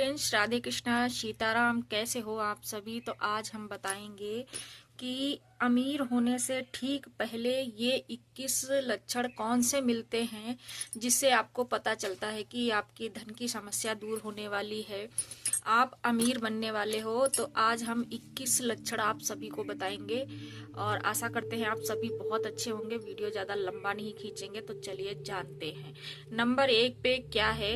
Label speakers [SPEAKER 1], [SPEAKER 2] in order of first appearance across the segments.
[SPEAKER 1] Friends, Radhe Krishna Sitaram. कैसे हो आप सभी। तो आज हम बताएंगे कि अमीर होने से ठीक पहले ये 21 लक्षण कौन से मिलते हैं जिससे आपको पता चलता है कि आपकी धन की समस्या दूर होने वाली है, आप अमीर बनने वाले हो। तो आज हम 21 लक्षण आप सभी को बताएंगे और आशा करते हैं आप सभी बहुत अच्छे होंगे। वीडियो ज़्यादा लंबा नहीं खींचेंगे, तो चलिए जानते हैं। नंबर 1 पे क्या है।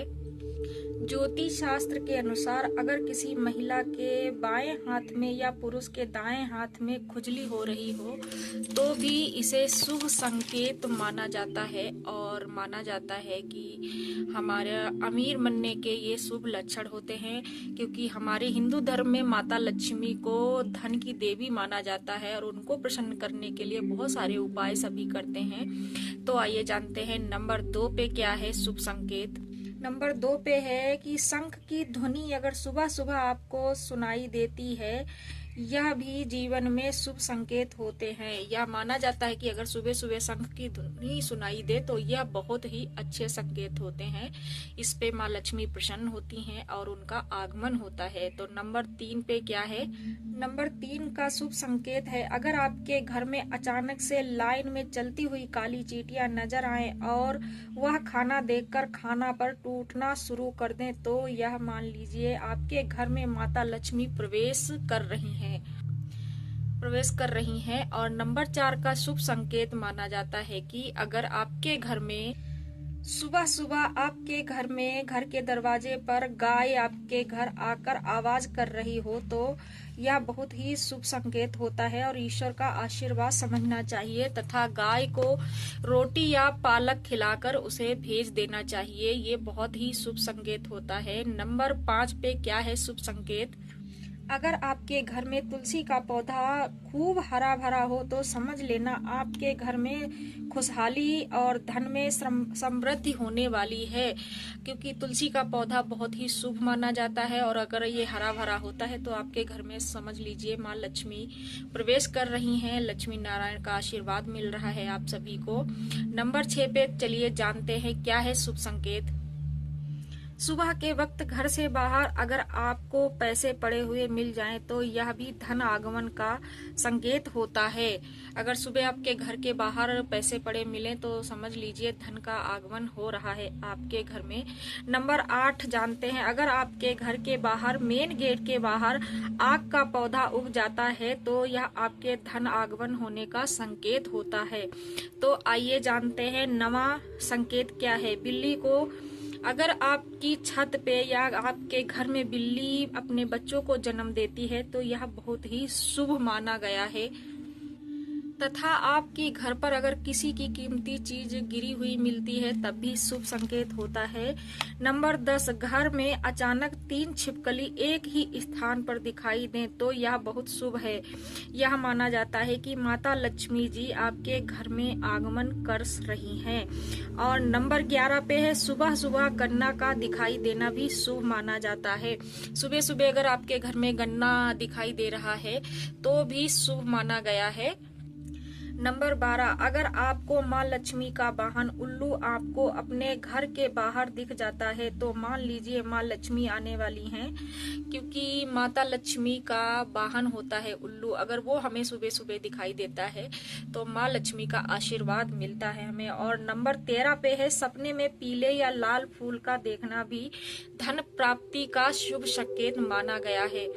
[SPEAKER 1] ज्योतिष शास्त्र के अनुसार अगर किसी महिला के बाएं हाथ में या पुरुष के दाएं हाथ में खुजली हो रही हो तो भी इसे शुभ संकेत माना जाता है और माना जाता है कि हमारे अमीर बनने के ये शुभ लक्षण होते हैं, क्योंकि हमारे हिंदू धर्म में माता लक्ष्मी को धन की देवी माना जाता है और उनको प्रसन्न करने के लिए बहुत सारे उपाय सभी करते हैं। तो आइए जानते हैं नंबर 2 पे क्या है शुभ संकेत। नंबर 2 पे है कि शंख की ध्वनि अगर सुबह सुबह आपको सुनाई देती है, यह भी जीवन में शुभ संकेत होते हैं। यह माना जाता है कि अगर सुबह सुबह शंख की ध्वनि सुनाई दे तो यह बहुत ही अच्छे संकेत होते हैं। इस पे माँ लक्ष्मी प्रसन्न होती हैं और उनका आगमन होता है। तो नंबर 3 पे क्या है। नंबर 3 का शुभ संकेत है अगर आपके घर में अचानक से लाइन में चलती हुई काली चींटियां नजर आए और वह खाना देखकर खाना पर टूटना शुरू कर दें, तो यह मान लीजिए आपके घर में माता लक्ष्मी प्रवेश कर रही हैं। और नंबर 4 का शुभ संकेत माना जाता है कि अगर आपके घर में सुबह सुबह आपके घर में घर के दरवाजे पर गाय आपके घर आकर आवाज कर रही हो तो यह बहुत ही शुभ संकेत होता है और ईश्वर का आशीर्वाद समझना चाहिए, तथा गाय को रोटी या पालक खिलाकर उसे भेज देना चाहिए। ये बहुत ही शुभ संकेत होता है। नंबर 5 पे क्या है शुभ संकेत। अगर आपके घर में तुलसी का पौधा खूब हरा भरा हो तो समझ लेना आपके घर में खुशहाली और धन में समृद्धि होने वाली है, क्योंकि तुलसी का पौधा बहुत ही शुभ माना जाता है और अगर ये हरा भरा होता है तो आपके घर में समझ लीजिए माँ लक्ष्मी प्रवेश कर रही हैं, लक्ष्मी नारायण का आशीर्वाद मिल रहा है आप सभी को। नंबर 6 पे चलिए जानते हैं क्या है शुभ संकेत। सुबह के वक्त घर से बाहर अगर आपको पैसे पड़े हुए मिल जाएं तो यह भी धन आगमन का संकेत होता है। अगर सुबह आपके घर के बाहर पैसे पड़े मिले तो समझ लीजिए धन का आगमन हो रहा है आपके घर में। नंबर 8 जानते हैं। अगर आपके घर के बाहर मेन गेट के बाहर आग का पौधा उग जाता है तो यह आपके धन आगमन होने का संकेत होता है। तो आइए जानते हैं 9वां संकेत क्या है। बिल्ली को अगर आपकी छत पे या आपके घर में बिल्ली अपने बच्चों को जन्म देती है तो यह बहुत ही शुभ माना गया है, तथा आपके घर पर अगर किसी की कीमती चीज गिरी हुई मिलती है तब भी शुभ संकेत होता है। नंबर 10 घर में अचानक 3 छिपकली एक ही स्थान पर दिखाई दें तो यह बहुत शुभ है। यह माना जाता है कि माता लक्ष्मी जी आपके घर में आगमन कर रही हैं। और नंबर 11 पे है सुबह सुबह गन्ना का दिखाई देना भी शुभ माना जाता है। सुबह सुबह अगर आपके घर में गन्ना दिखाई दे रहा है तो भी शुभ माना गया है। नंबर 12 अगर आपको माँ लक्ष्मी का वाहन उल्लू आपको अपने घर के बाहर दिख जाता है तो मान लीजिए माँ लक्ष्मी आने वाली हैं, क्योंकि माता लक्ष्मी का वाहन होता है उल्लू। अगर वो हमें सुबह सुबह दिखाई देता है तो माँ लक्ष्मी का आशीर्वाद मिलता है हमें। और नंबर 13 पे है सपने में पीले या लाल फूल का देखना भी धन प्राप्ति का शुभ संकेत माना गया है।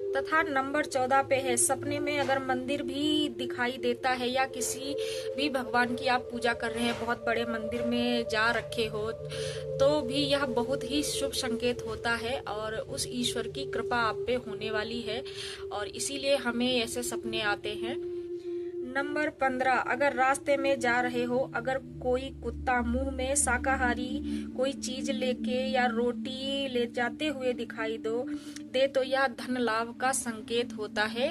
[SPEAKER 1] तथा नंबर 14 पे है सपने में अगर मंदिर भी दिखाई देता है या किसी भी भगवान की आप पूजा कर रहे हैं, बहुत बड़े मंदिर में जा रखे हो, तो भी यह बहुत ही शुभ संकेत होता है और उस ईश्वर की कृपा आप पे होने वाली है और इसीलिए हमें ऐसे सपने आते हैं। नंबर 15 अगर रास्ते में जा रहे हो, अगर कोई कुत्ता मुंह में शाकाहारी कोई चीज लेके या रोटी ले जाते हुए दिखाई दे तो यह धन लाभ का संकेत होता है।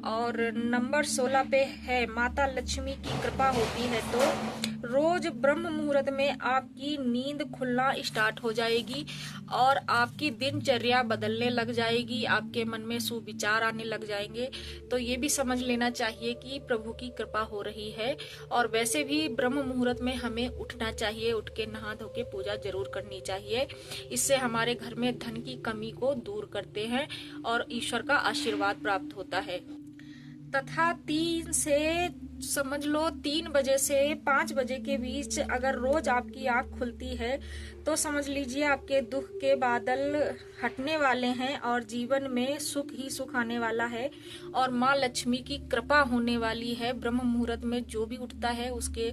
[SPEAKER 1] और नंबर 16 पे है माता लक्ष्मी की कृपा होती है तो रोज ब्रह्म मुहूर्त में आपकी नींद खुलना स्टार्ट हो जाएगी और आपकी दिनचर्या बदलने लग जाएगी, आपके मन में सुविचार आने लग जाएंगे। तो ये भी समझ लेना चाहिए कि प्रभु की कृपा हो रही है। और वैसे भी ब्रह्म मुहूर्त में हमें उठना चाहिए, उठ के नहा धो के पूजा जरूर करनी चाहिए। इससे हमारे घर में धन की कमी को दूर करते हैं और ईश्वर का आशीर्वाद प्राप्त होता है। तथा 3 से समझ लो 3 बजे से 5 बजे के बीच अगर रोज आपकी आंख खुलती है तो समझ लीजिए आपके दुख के बादल हटने वाले हैं और जीवन में सुख ही सुख आने वाला है और माँ लक्ष्मी की कृपा होने वाली है। ब्रह्म मुहूर्त में जो भी उठता है उसके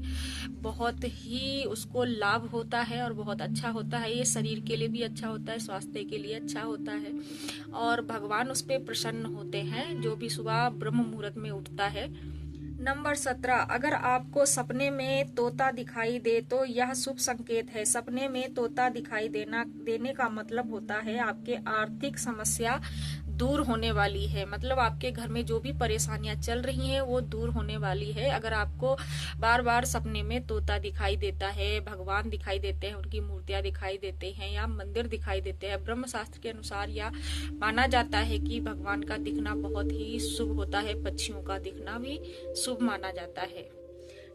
[SPEAKER 1] बहुत ही उसको लाभ होता है और बहुत अच्छा होता है। ये शरीर के लिए भी अच्छा होता है, स्वास्थ्य के लिए अच्छा होता है और भगवान उस पर प्रसन्न होते हैं जो भी सुबह ब्रह्म मुहूर्त में उठता है। नंबर 17, अगर आपको सपने में तोता दिखाई दे तो यह शुभ संकेत है। सपने में तोता दिखाई देने का मतलब होता है आपके आर्थिक समस्या दूर होने वाली है। मतलब आपके घर में जो भी परेशानियां चल रही हैं वो दूर होने वाली है। अगर आपको बार बार सपने में तोता दिखाई देता है, भगवान दिखाई देते हैं, उनकी मूर्तियां दिखाई देते हैं या मंदिर दिखाई देते हैं, ब्रह्म शास्त्र के अनुसार या माना जाता है कि भगवान का दिखना बहुत ही शुभ होता है। पक्षियों का दिखना भी शुभ माना जाता है।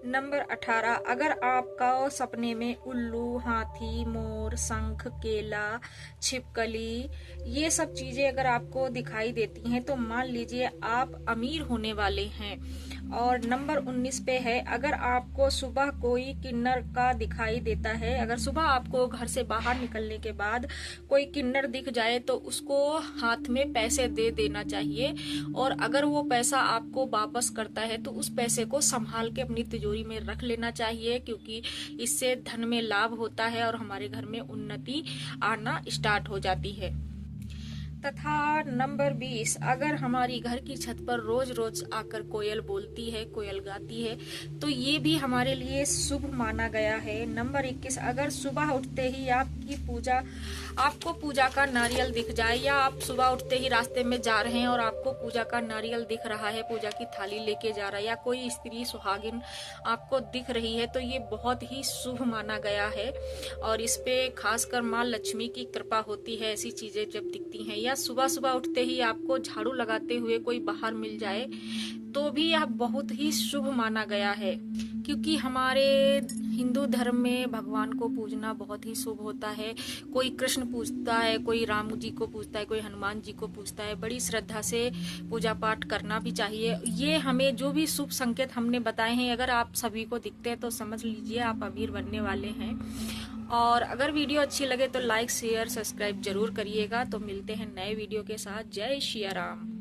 [SPEAKER 1] नंबर 18, अगर आपका सपने में उल्लू, हाथी, मोर, शंख, केला, छिपकली ये सब चीजें अगर आपको दिखाई देती हैं तो मान लीजिए आप अमीर होने वाले हैं। और नंबर 19 पे है, अगर आपको सुबह कोई किन्नर का दिखाई देता है, अगर सुबह आपको घर से बाहर निकलने के बाद कोई किन्नर दिख जाए तो उसको हाथ में पैसे दे देना चाहिए और अगर वो पैसा आपको वापस करता है तो उस पैसे को संभाल के अपनी तिजोरी में रख लेना चाहिए, क्योंकि इससे धन में लाभ होता है और हमारे घर में उन्नति आना स्टार्ट हो जाती है। तथा नंबर 20, अगर हमारी घर की छत पर रोज रोज आकर कोयल बोलती है, कोयल गाती है तो ये भी हमारे लिए शुभ माना गया है। नंबर 21, अगर सुबह उठते ही आपको पूजा का नारियल दिख जाए या आप सुबह उठते ही रास्ते में जा रहे हैं और आपको पूजा का नारियल दिख रहा है, पूजा की थाली लेके जा रहा है या कोई स्त्री सुहागिन आपको दिख रही है तो ये बहुत ही शुभ माना गया है और इस पे खासकर माँ लक्ष्मी की कृपा होती है। ऐसी चीजें जब दिखती हैं या सुबह सुबह उठते ही आपको झाड़ू लगाते हुए कोई बाहर मिल जाए तो भी यह बहुत ही शुभ माना गया है, क्योंकि हमारे हिंदू धर्म में भगवान को पूजना बहुत ही शुभ होता है। कोई कृष्ण पूजता है, कोई राम जी को पूजता है, कोई हनुमान जी को पूजता है। बड़ी श्रद्धा से पूजा पाठ करना भी चाहिए। ये हमें जो भी शुभ संकेत हमने बताए हैं अगर आप सभी को दिखते हैं तो समझ लीजिए आप अमीर बनने वाले हैं। और अगर वीडियो अच्छी लगे तो लाइक शेयर सब्सक्राइब जरूर करिएगा। तो मिलते हैं नए वीडियो के साथ। जय श्री राम।